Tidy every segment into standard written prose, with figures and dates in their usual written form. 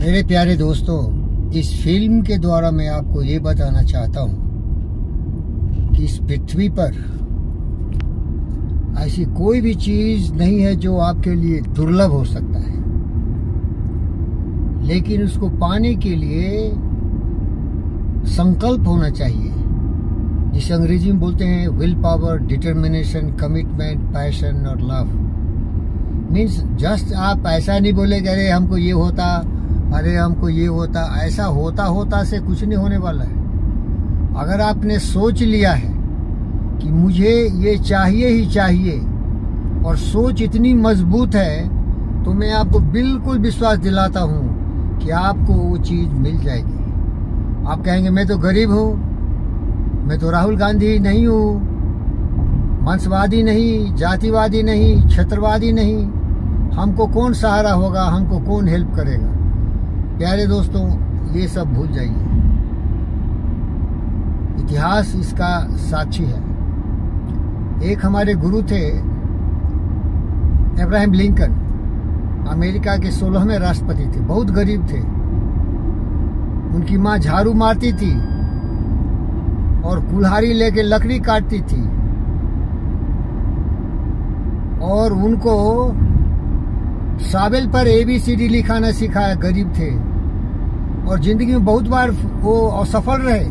मेरे प्यारे दोस्तों, इस फिल्म के द्वारा मैं आपको ये बताना चाहता हूँ कि इस पृथ्वी पर ऐसी कोई भी चीज नहीं है जो आपके लिए दुर्लभ हो सकता है, लेकिन उसको पाने के लिए संकल्प होना चाहिए, जिसे अंग्रेजी में बोलते हैं will power, determination, commitment, passion और लव। मीन्स जस्ट आप ऐसा नहीं बोलेंगे अरे हमको ये होता, अरे हमको ये होता। ऐसा होता होता से कुछ नहीं होने वाला है। अगर आपने सोच लिया है कि मुझे ये चाहिए ही चाहिए और सोच इतनी मजबूत है, तो मैं आपको बिल्कुल विश्वास दिलाता हूँ कि आपको वो चीज मिल जाएगी। आप कहेंगे मैं तो गरीब हूँ, मैं तो राहुल गांधी नहीं हूँ, वंशवादी नहीं, जातिवादी नहीं, क्षेत्रवादी नहीं, हमको कौन सहारा होगा, हमको कौन हेल्प करेगा। प्यारे दोस्तों, ये सब भूल जाइए। इतिहास इसका साक्षी है। एक हमारे गुरु थे अब्राहम लिंकन, अमेरिका के 16वें राष्ट्रपति थे, बहुत गरीब थे। उनकी माँ झाड़ू मारती थी और कुल्हाड़ी लेके लकड़ी काटती थी, और उनको साबेल पर ABCD लिखाना सिखाया। गरीब थे और जिंदगी में बहुत बार वो असफल रहे।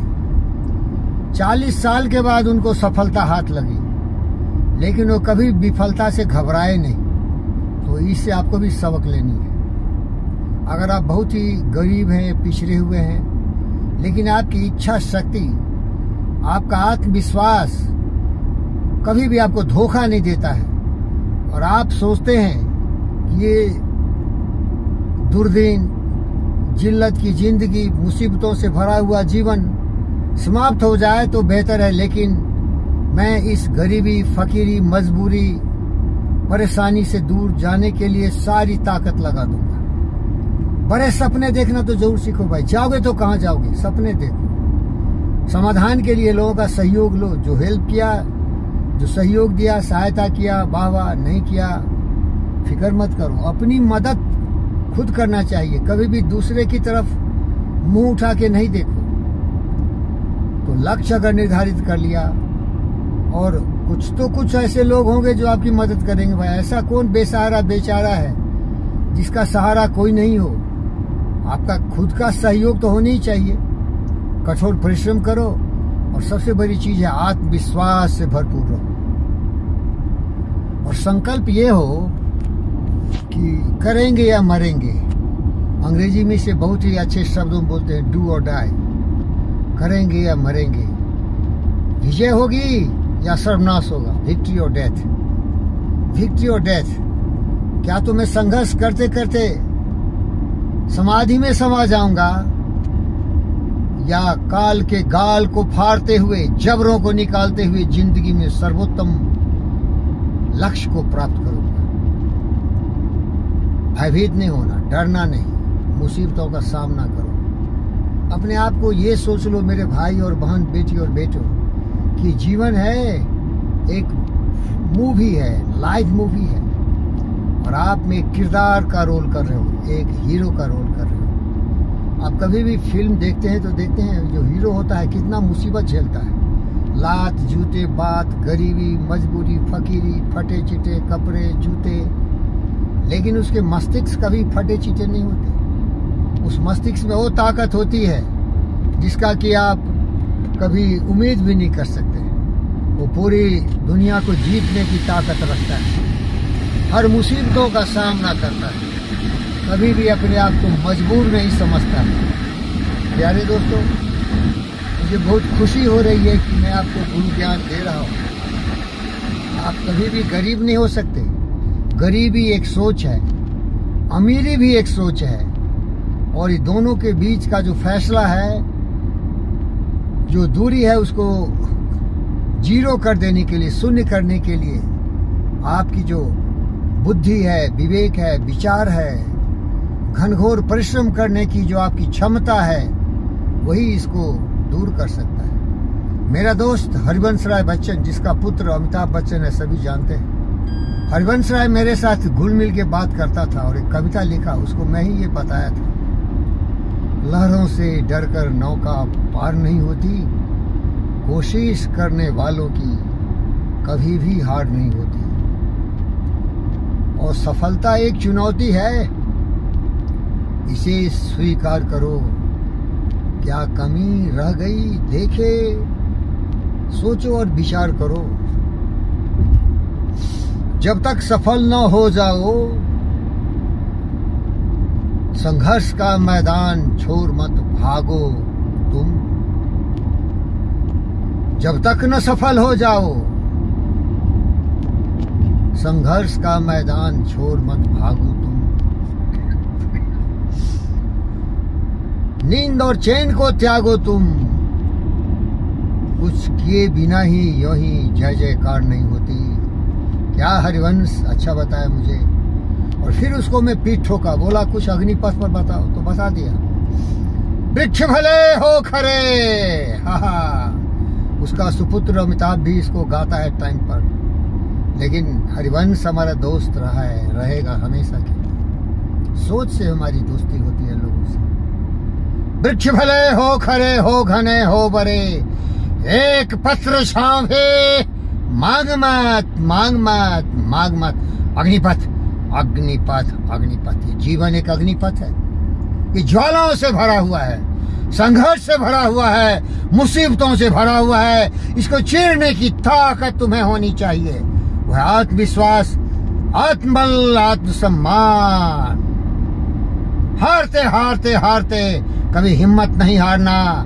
40 साल के बाद उनको सफलता हाथ लगी, लेकिन वो कभी विफलता से घबराए नहीं। तो इससे आपको भी सबक लेनी है। अगर आप बहुत ही गरीब हैं, पिछड़े हुए हैं, लेकिन आपकी इच्छा शक्ति, आपका आत्मविश्वास कभी भी आपको धोखा नहीं देता है, और आप सोचते हैं कि ये दुर्दिन, जिल्लत की जिंदगी, मुसीबतों से भरा हुआ जीवन समाप्त हो जाए तो बेहतर है, लेकिन मैं इस गरीबी, फकीरी, मजबूरी, परेशानी से दूर जाने के लिए सारी ताकत लगा दूंगा। बड़े सपने देखना तो जरूर सीखो भाई। जाओगे तो कहाँ जाओगे, सपने देखो। समाधान के लिए लोगों का सहयोग लो। जो हेल्प किया, जो सहयोग दिया, सहायता किया, वाह वाह, नहीं किया फिक्र मत करो। अपनी मदद खुद करना चाहिए, कभी भी दूसरे की तरफ मुंह उठा के नहीं देखो। तो लक्ष्य अगर निर्धारित कर लिया, और कुछ तो कुछ ऐसे लोग होंगे जो आपकी मदद करेंगे भाई। ऐसा कौन बेसहारा बेचारा है जिसका सहारा कोई नहीं हो। आपका खुद का सहयोग तो होना ही चाहिए। कठोर परिश्रम करो, और सबसे बड़ी चीज है आत्मविश्वास से भरपूर रहो, और संकल्प ये हो कि करेंगे या मरेंगे। अंग्रेजी में से बहुत ही अच्छे शब्दों में बोलते हैं डू और डाई। करेंगे या मरेंगे, विजय होगी या सर्वनाश होगा, विक्ट्री और डेथ। विक्ट्री और डेथ। क्या तो मैं संघर्ष करते करते समाधि में समा जाऊंगा, या काल के गाल को फाड़ते हुए, जबरों को निकालते हुए जिंदगी में सर्वोत्तम लक्ष्य को प्राप्त करूंगा। भयभीत नहीं होना, डरना नहीं, मुसीबतों का सामना करो। अपने आप को ये सोच लो मेरे भाई और बहन, बेटी और बेटों, कि जीवन है एक मूवी है, लाइव मूवी है, और आप में एक किरदार का रोल कर रहे हो, एक हीरो का रोल कर रहे हो। आप कभी भी फिल्म देखते हैं तो देखते हैं जो हीरो होता है कितना मुसीबत झेलता है। लात, जूते, बात, गरीबी, मजबूरी, फकीरी, फटे चिटे कपड़े, जूते, लेकिन उसके मस्तिष्क कभी फटे चिटे नहीं होते। उस मस्तिष्क में वो ताकत होती है जिसका कि आप कभी उम्मीद भी नहीं कर सकते। वो पूरी दुनिया को जीतने की ताकत रखता है, हर मुसीबतों का सामना करता है, कभी भी अपने आप को मजबूर नहीं समझता है। प्यारे दोस्तों, मुझे बहुत खुशी हो रही है कि मैं आपको गुरु ज्ञान दे रहा हूँ। आप कभी भी गरीब नहीं हो सकते। गरीबी एक सोच है, अमीरी भी एक सोच है, और ये दोनों के बीच का जो फैसला है, जो दूरी है, उसको जीरो कर देने के लिए, शून्य करने के लिए आपकी जो बुद्धि है, विवेक है, विचार है, घनघोर परिश्रम करने की जो आपकी क्षमता है, वही इसको दूर कर सकता है। मेरा दोस्त हरिवंश राय बच्चन, जिसका पुत्र अमिताभ बच्चन है, सभी जानते हैं। हरिवंश राय मेरे साथ घुल मिल के बात करता था और एक कविता लिखा, उसको मैं ही ये बताया था। लहरों से डरकर नौका पार नहीं होती, कोशिश करने वालों की कभी भी हार नहीं होती। और सफलता एक चुनौती है, इसे स्वीकार करो। क्या कमी रह गई देखे, सोचो और विचार करो। जब तक सफल न हो जाओ, संघर्ष का मैदान छोड़ मत भागो तुम। जब तक न सफल हो जाओ, संघर्ष का मैदान छोड़ मत भागो तुम। नींद और चैन को त्यागो तुम, कुछ किए बिना ही यूं ही जय जयकार नहीं होती। क्या हरिवंश अच्छा बताया मुझे। और फिर उसको मैं पीठ ठोका, बोला कुछ अग्निपथ पर बताओ, तो बता दिया। वृक्ष भले हो खरे, हा। उसका सुपुत्र अमिताभ भी इसको गाता है टाइम पर। लेकिन हरिवंश हमारा दोस्त रहा है, रहेगा हमेशा के लिए। सोच से हमारी दोस्ती होती है लोगों से। वृक्ष भले हो खरे, हो घने हो बरे, एक पत्र छावे, मांग मत मांग मत मांग मत। अग्निपथ अग्निपथ अग्निपथ, ये जीवन एक अग्निपथ है। ये ज्वालाओं से भरा हुआ है, संघर्ष से भरा हुआ है, मुसीबतों से भरा हुआ है। इसको चीरने की ताकत तुम्हें होनी चाहिए। वह आत्मविश्वास, आत्मबल, आत्मसम्मान। हारते हारते हारते कभी हिम्मत नहीं हारना।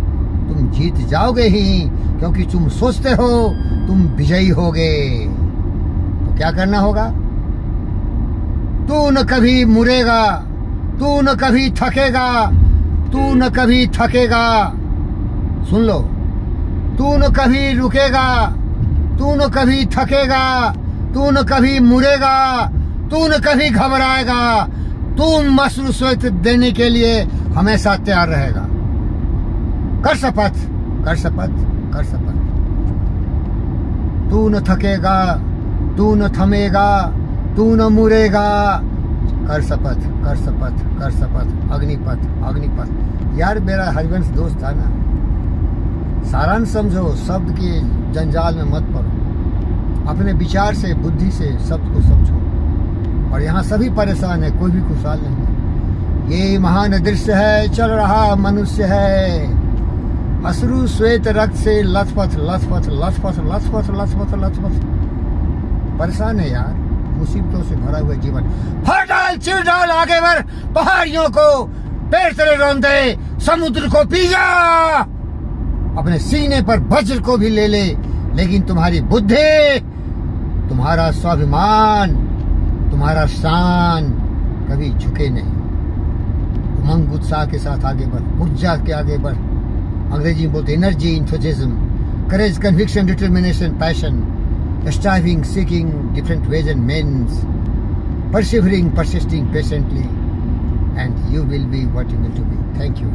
तुम जीत जाओगे ही, क्योंकि तुम सोचते हो तुम विजयी होगे। तो क्या करना होगा? तू न कभी मुड़ेगा, तू न कभी थकेगा, तू न कभी थकेगा। सुन लो, तू न कभी रुकेगा, तू न कभी थकेगा, तू न कभी मुड़ेगा, तू न कभी घबराएगा। तू मशरूत देने के लिए हमेशा तैयार रहेगा। कर शपथ, कर शपथ, कर शपथ। तू न थकेगा, तू न थमेगा, तू न मुड़ेगा। कर शपथ, कर शपथ, कर शपथ। अग्निपथ अग्निपथ। यार मेरा हरिवंश दोस्त था ना। सारांश समझो, शब्द के जंजाल में मत पड़ो। अपने विचार से, बुद्धि से शब्द को समझो। और यहाँ सभी परेशान है, कोई भी खुशहाल नहीं है। ये महान दृश्य है, चल रहा मनुष्य है। अश्रु श्वेत रक्त से लथपथ लथपथ लथपथ लथपथ लथपथ लथपथ। परेशान है यार, मुसीबतों से भरा हुआ जीवन। फर डाल, चिर डाल, आगे बढ़। पहाड़ियों को पैर तले रौंदे, समुद्र को पी जा। अपने सीने पर वज्र को भी ले ले, लेकिन तुम्हारी बुद्धि, तुम्हारा स्वाभिमान, तुम्हारा शान कभी झुके नहीं। उमंग उत्साह के साथ आगे बढ़, ऊर्जा के आगे बढ़। अंग्रेजी में बोलते energy, enthusiasm, courage, conviction, determination, passion, striving, seeking different ways and means, persevering, persisting patiently, and you will be what you need to be. Thank you.